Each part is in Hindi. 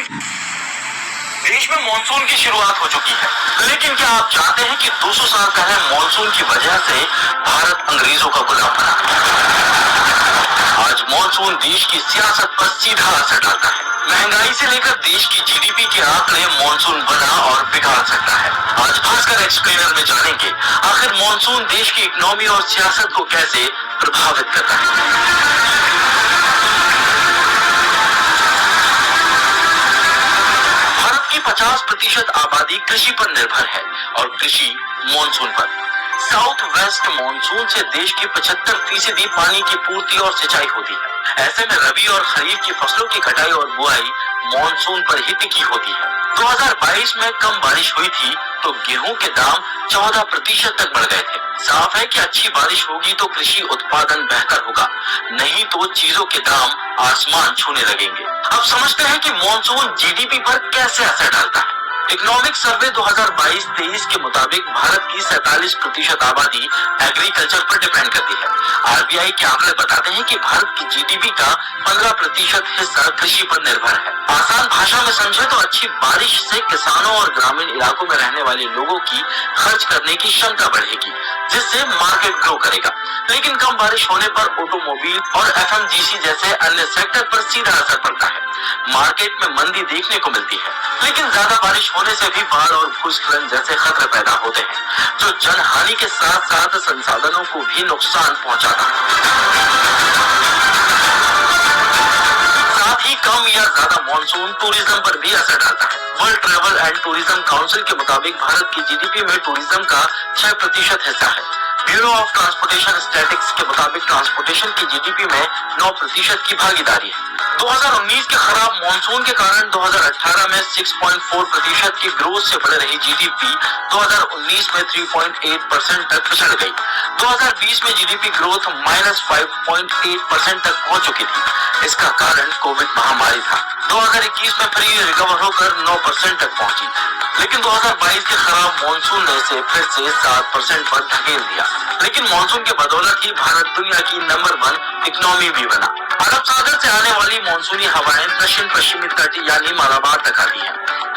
देश में मानसून की शुरुआत हो चुकी है, लेकिन क्या आप जानते हैं कि 200 साल पहले मानसून की वजह से भारत अंग्रेजों का गुलाम बना। आज मानसून देश की सियासत पर सीधा असर डालता है। महंगाई से लेकर देश की जीडीपी के आंकड़े मानसून बना और बिगाड़ सकता है। आज खासकर एक्सप्लेनर में जानेंगे आखिर मानसून देश की इकोनॉमी और सियासत को कैसे प्रभावित करता है। भारत की 50% आबादी कृषि पर निर्भर है और कृषि मानसून पर। साउथ वेस्ट मानसून से देश की 75% पानी की पूर्ति और सिंचाई होती है। ऐसे में रबी और खरीफ की फसलों की कटाई और बुआई मानसून पर ही टिकी होती है। 2022 में कम बारिश हुई थी तो गेहूं के दाम 14% तक बढ़ गए थे। साफ है कि अच्छी बारिश होगी तो कृषि उत्पादन बेहतर होगा, नहीं तो चीजों के दाम आसमान छूने लगेंगे। अब समझते हैं कि मानसून जीडीपी पर कैसे असर डालता है। इकोनॉमिक सर्वे 2022-23 के मुताबिक भारत की 47% आबादी एग्रीकल्चर पर डिपेंड करती है। आरबीआई के आंकड़े बताते हैं कि भारत की जीडीपी का 15% हिस्सा कृषि पर निर्भर है। आसान भाषा में समझे तो अच्छी बारिश से किसानों और ग्रामीण इलाकों में रहने वाले लोगों की खर्च करने की क्षमता बढ़ेगी, जिससे मार्केट ग्रो करेगा। लेकिन कम बारिश होने पर ऑटोमोबाइल और एफएमजीसी जैसे अन्य सेक्टर पर सीधा असर पड़ता है। मार्केट में मंदी देखने को मिलती है, लेकिन ज्यादा बारिश होने से भी बाढ़ और भूस्खलन जैसे खतरे पैदा होते हैं, जो जनहानि के साथ साथ संसाधनों को भी नुकसान पहुंचाता है। साथ ही कम या ज्यादा मानसून टूरिज्म पर भी असर डालता है। World travel and tourism council के मुताबिक भारत की जीडीपी में टूरिज्म का 6% हिस्सा है। ब्यूरो ऑफ ट्रांसपोर्टेशन स्टैटिस्टिक्स के मुताबिक ट्रांसपोर्टेशन की जीडीपी में 9% की भागीदारी है। 2019 के खराब मानसून के कारण 2018 में 6.4% की ग्रोथ से बढ़ रही जीडीपी 2019 में 3.8% तक पिछड़ गई। 2020 में जीडीपी ग्रोथ -5.8% तक पहुंच चुकी थी। इसका कारण कोविड महामारी था। 2021 में फिर रिकवर होकर 9% तक पहुंची, लेकिन 2022 के खराब मानसून ने इसे फिर से 7% पर धकेल दिया। लेकिन मानसून के बदौलत ही भारत दुनिया की नंबर 1 इकोनॉमी भी बना। अरब सागर से आने वाली मानसूनी हवाएं दक्षिण पश्चिमी तट यानी मालाबार तक आती हैं।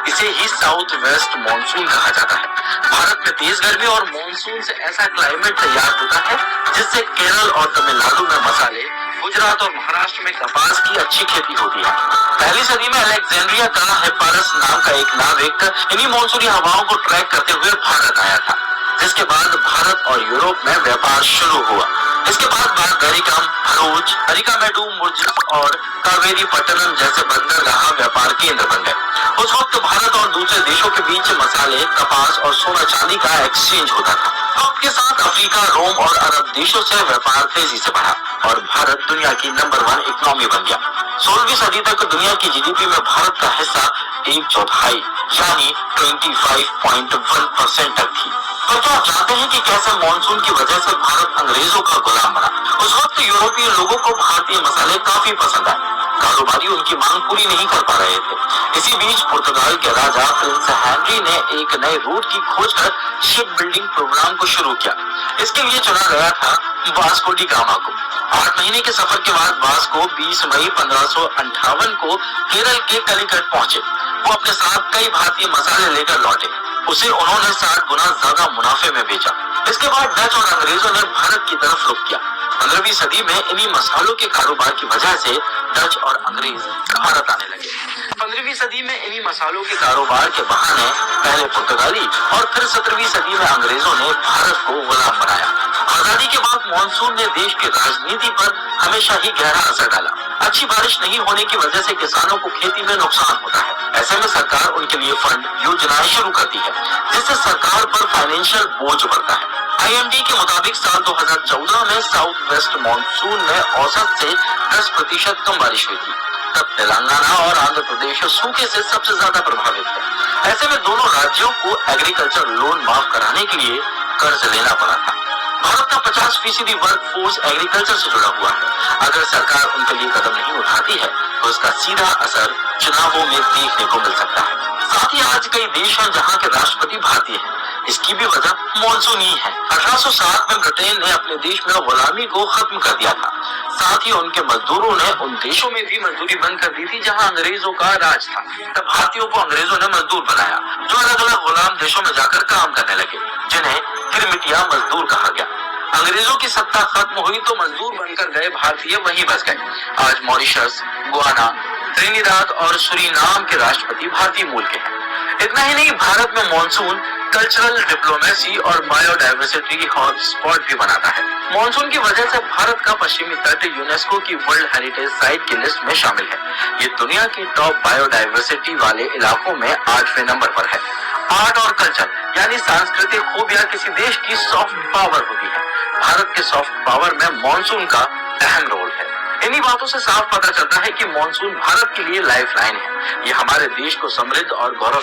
इसे ही साउथ वेस्ट मानसून कहा जाता है। भारत में तेज गर्मी और मानसून से ऐसा क्लाइमेट तैयार होता है जिससे केरल और तमिलनाडु में मसाले, गुजरात और महाराष्ट्र में कपास की अच्छी खेती होती है। पहली सदी में अलेक्जेंड्रिया का हिप्पारस नाम का एक नाविक इन्हीं मानसूनी हवाओं को ट्रैक करते हुए भारत आया था, जिसके बाद भारत और यूरोप में व्यापार शुरू हुआ। इसके बाद बेरिकम, भरूच, अरिकामेडू, मुर्ज और कावेरी पट्टनम जैसे बंदरगाह व्यापार केंद्र बन गए। उस वक्त भारत और दूसरे देशों के बीच मसाले, कपास और सोना चांदी का एक्सचेंज होता था। वक्त के साथ अफ्रीका, रोम और अरब देशों से व्यापार तेजी से बढ़ा और भारत दुनिया की नंबर 1 इकोनॉमी बन गया। 16वीं सदी तक दुनिया की जीडीपी में भारत का हिस्सा 1/4 यानी 25.1% तक थी। तो क्या आप जानते हैं कि कैसे मानसून की वजह से भारत अंग्रेजों का गुलाम बना? उस वक्त यूरोपीय लोगों को भारतीय मसाले काफी पसंद आए। कारोबारी उनकी मांग पूरी नहीं कर पा रहे थे। इसी बीच पुर्तगाल के राजा प्रिंस हेनरी ने एक नए रूट की खोज कर शिप बिल्डिंग प्रोग्राम को शुरू किया। इसके लिए चुना गया था वास्को डी गामा को। 8 महीने के सफर के बाद वास्को 20 मई 1558 को केरल के कलिकट पहुंचे। वो अपने साथ कई भारतीय मसाले लेकर लौटे। उसे उन्होंने 60 गुना ज्यादा मुनाफे में बेचा। इसके बाद डच और अंग्रेजों ने भारत की तरफ रुख किया। 15वीं सदी में इन्हीं मसालों के कारोबार की वजह से डच और अंग्रेज भारत आने लगे। 15वीं सदी में इन्हीं मसालों के कारोबार के बहाने पहले पुर्तगाली और फिर 17वीं सदी में अंग्रेजों ने भारत को गुलाम बनाया। आजादी के बाद मानसून ने देश की राजनीति पर हमेशा ही गहरा असर डाला। अच्छी बारिश नहीं होने की वजह से किसानों को खेती में नुकसान होता है। ऐसे में सरकार उनके लिए फंड योजनाएं शुरू करती है, जिससे सरकार पर फाइनेंशियल बोझ बढ़ता है। आईएमडी के मुताबिक साल 2014 में साउथ वेस्ट मानसून में औसत से 10% कम बारिश हुई थी। तब तेलंगाना और आंध्र प्रदेश सूखे से सबसे ज्यादा प्रभावित है। ऐसे में दोनों राज्यों को एग्रीकल्चर लोन माफ कराने के लिए कर्ज लेना पड़ा था। भारत का 50% वर्क फोर्स एग्रीकल्चर से जुड़ा हुआ है। अगर सरकार उनके लिए कदम नहीं उठाती है तो इसका सीधा असर चुनावों में देखने को मिल सकता है। साथ ही आज कई देश हैं जहां के राष्ट्रपति भारतीय हैं, इसकी भी वजह मानसून ही है। 1807 में ब्रिटेन ने अपने देश में गुलामी को खत्म कर दिया था। साथ ही उनके मजदूरों ने उन देशों में भी मजदूरी बंद कर दी थी जहां अंग्रेजों का राज था। तब भारतीयों को अंग्रेजों ने मजदूर बनाया, जो अलग अलग गुलाम देशों में जाकर काम करने लगे, जिन्हें फिर मिटिया मजदूर कहा गया। अंग्रेजों की सत्ता खत्म हुई तो मजदूर बनकर गए भारतीय वहीं बस गए। आज मॉरिशस, गुआना, त्रिनिदाद और सूरीनाम के राष्ट्रपति भारतीय मूल के हैं। इतना ही नहीं, भारत में मॉनसून कल्चरल डिप्लोमेसी और बायोडायवर्सिटी हॉटस्पॉट भी बनाता है। मॉनसून की वजह से भारत का पश्चिमी तट यूनेस्को की वर्ल्ड हेरिटेज साइट की लिस्ट में शामिल है। ये दुनिया की टॉप बायोडायवर्सिटी वाले इलाकों में 8वें नंबर पर है। आर्ट और कल्चर यानी सांस्कृतिक खूबियां किसी देश की सॉफ्ट पावर होती है। भारत के सॉफ्ट पावर में मॉनसून का अहम रोल है। इन्हीं बातों से साफ पता चलता है कि मॉनसून भारत के लिए लाइफलाइन है। ये हमारे देश को समृद्ध और गौरव